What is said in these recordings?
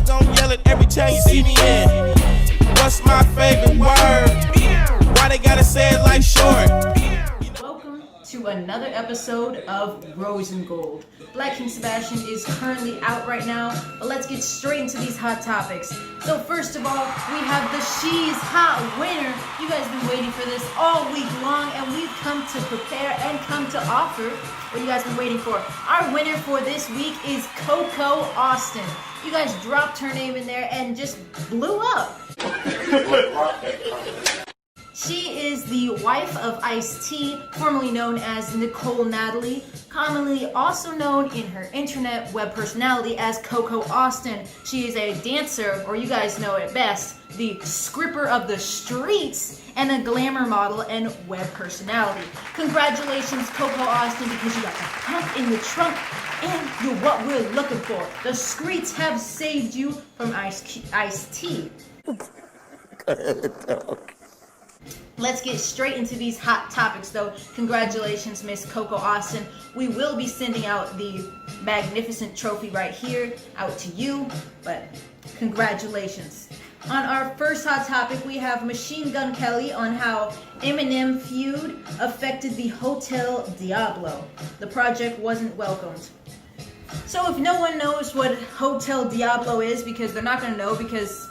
know gon' yell it every time you see me in. What's my favorite word? Why they gotta say it like short? Welcome to another episode of Rose and Gold. Black King Sebastian is currently out right now, but let's get straight into these hot topics. So first of all, we have the She's Hot winner. You guys have been waiting for this all week long, and we've come to prepare and come to offer what you guys been waiting for. Our winner for this week is Coco Austin. You guys dropped her name in there and just blew up. She is the wife of Ice-T, formerly known as Nicole Natalie, commonly also known in her internet web personality as Coco Austin. She is a dancer, or you guys know it best, the scripper of the streets, and a glamour model and web personality. Congratulations, Coco Austin, because you got the pump in the trunk and you're what we're looking for. The streets have saved you from Ice-T. Let's get straight into these hot topics though. Congratulations, Miss Coco Austin. We will be sending out the magnificent trophy right here out to you, but congratulations. On our first hot topic, we have Machine Gun Kelly on how Eminem feud affected the Hotel Diablo. The project wasn't welcomed. So if no one knows what Hotel Diablo is, because they're not going to know, because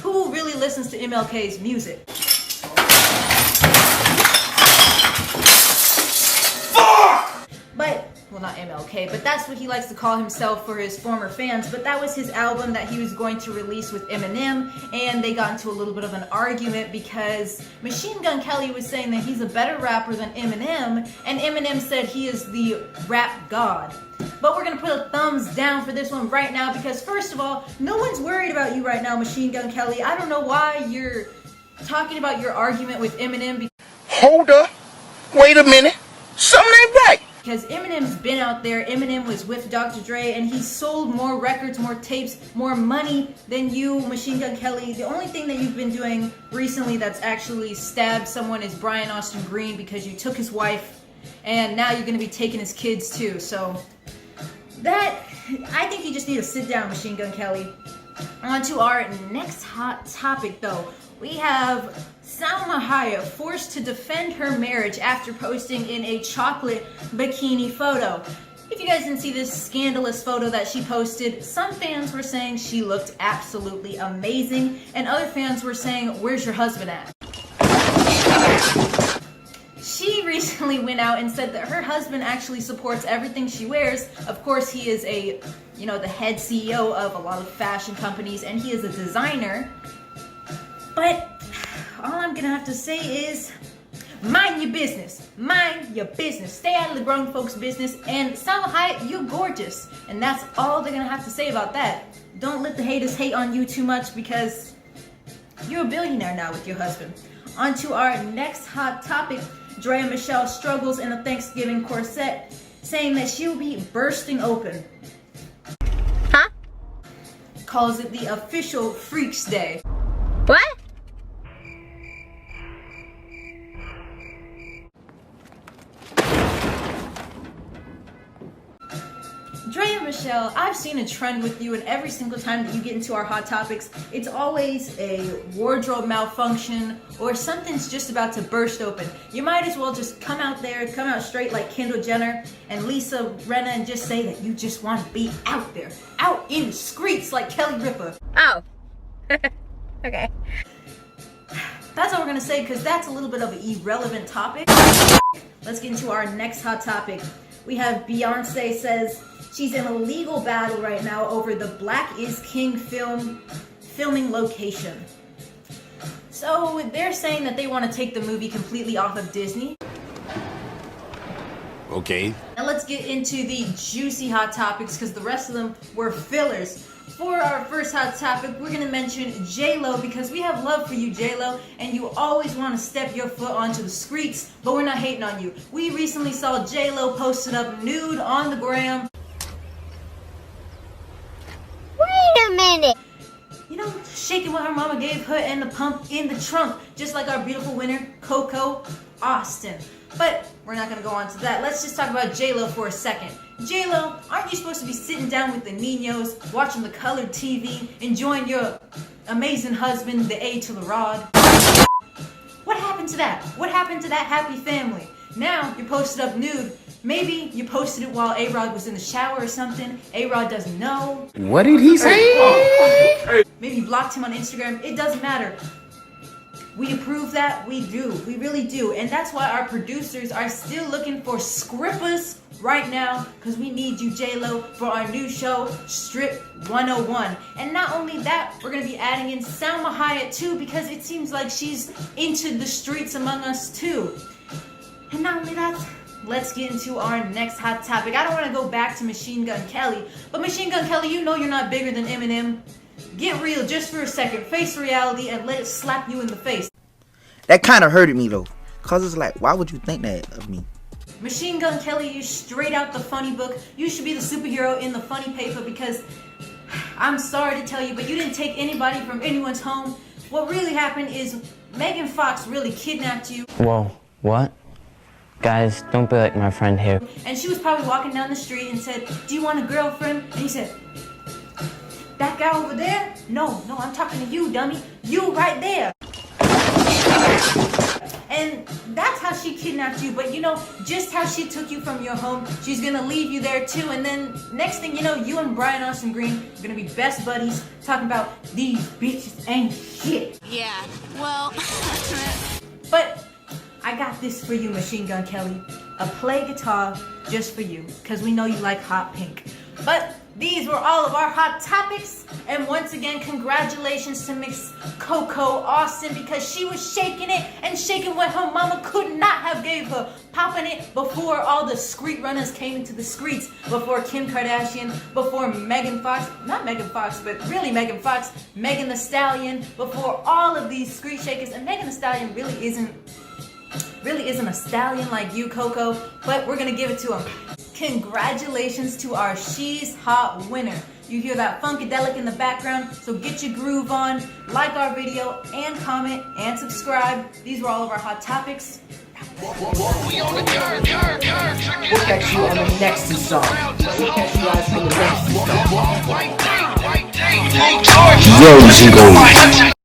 who really listens to MLK's music? Well, not MLK, but that's what he likes to call himself for his former fans. But that was his album that he was going to release with Eminem, and they got into a little bit of an argument because Machine Gun Kelly was saying that he's a better rapper than Eminem, and Eminem said he is the rap god. But we're going to put a thumbs down for this one right now because, first of all, no one's worried about you right now, Machine Gun Kelly. I don't know why you're talking about your argument with Eminem. Hold up. Wait a minute. Something ain't right. Because Eminem's been out there. Eminem was with Dr. Dre, and he sold more records, more tapes, more money than you, Machine Gun Kelly. The only thing that you've been doing recently that's actually stabbed someone is Brian Austin Green, because you took his wife, and now you're going to be taking his kids too. So that, I think you just need to sit down, Machine Gun Kelly. On to our next hot topic though. We have Salma Hayek forced to defend her marriage after posting in a chocolate bikini photo. If you guys didn't see this scandalous photo that she posted, some fans were saying she looked absolutely amazing, and other fans were saying, "Where's your husband at?" She recently went out and said that her husband actually supports everything she wears. Of course, he is the head CEO of a lot of fashion companies, and he is a designer. But all I'm gonna have to say is, mind your business. Mind your business. Stay out of the grown folks' business. And Salma Hayek, you're gorgeous. And that's all they're gonna have to say about that. Don't let the haters hate on you too much, because you're a billionaire now with your husband. On to our next hot topic. Drea Michelle struggles in a Thanksgiving corset, saying that she'll be bursting open. Huh? Calls it the official Freaks Day. What? Drea Michelle, I've seen a trend with you, and every single time that you get into our hot topics, it's always a wardrobe malfunction or something's just about to burst open. You might as well just come out straight like Kendall Jenner and Lisa Rinna and just say that you just want to be out there, out in the streets like Kelly Ripa. Oh. Okay. That's all we're gonna say, because that's a little bit of an irrelevant topic. Let's get into our next hot topic. We have Beyonce says she's in a legal battle right now over the Black is King filming location. So they're saying that they want to take the movie completely off of Disney. Okay. Now let's get into the juicy hot topics, because the rest of them were fillers. For our first hot topic, we're going to mention J-Lo, because we have love for you, J-Lo, and you always want to step your foot onto the streets, but we're not hating on you. We recently saw J-Lo posted up nude on the gram. Wait a minute. You know, shaking what her mama gave her and the pump in the trunk, just like our beautiful winner, Coco Austin. But we're not gonna go on to that. Let's just talk about J-Lo for a second. J-Lo, aren't you supposed to be sitting down with the niños, watching the colored TV, enjoying your amazing husband, the A to the rod? What happened to that? What happened to that happy family? Now you posted up nude. Maybe you posted it while A-Rod was in the shower or something. A-Rod doesn't know. What did he say? Maybe you blocked him on Instagram. It doesn't matter. We approve that. We do. We really do. And that's why our producers are still looking for scrippers right now, because we need you, J-Lo, for our new show, Strip 101. And not only that, we're going to be adding in Salma Hayek too, because it seems like she's into the streets among us too. And not only that, let's get into our next hot topic. I don't want to go back to Machine Gun Kelly, but Machine Gun Kelly, you know you're not bigger than Eminem. Get real just for a second. Face reality and let it slap you in the face. That kind of hurted me though, cause it's like, why would you think that of me? Machine Gun Kelly, you straight out the funny book. You should be the superhero in the funny paper, because I'm sorry to tell you, but you didn't take anybody from anyone's home. What really happened is Megan Fox really kidnapped you. Whoa, what? Guys, don't be like my friend here. And she was probably walking down the street and said, "Do you want a girlfriend?" And you said, "That guy over there? No, I'm talking to you, dummy. You right there." And that's how she kidnapped you. But you know, just how she took you from your home, she's gonna leave you there too. And then next thing you know, you and Brian Austin Green are gonna be best buddies, talking about these bitches ain't shit. Yeah, well... But I got this for you, Machine Gun Kelly. A play guitar just for you, because we know you like hot pink. But these were all of our hot topics. And once again, congratulations to Miss Coco Austin, because she was shaking it and shaking what her mama could not have gave her. Popping it before all the street runners came into the streets. Before Kim Kardashian, before Megan Fox, not Megan Fox, but really Megan Fox, Megan Thee Stallion, before all of these street shakers. And Megan Thee Stallion really isn't a stallion like you, Coco, but we're gonna give it to him. Congratulations to our She's Hot winner. You hear that funkadelic in the background, so get your groove on, like our video, and comment, and subscribe. These were all of our hot topics. We'll catch you on the next song. We'll catch you guys on the next song. Yo, Zingo.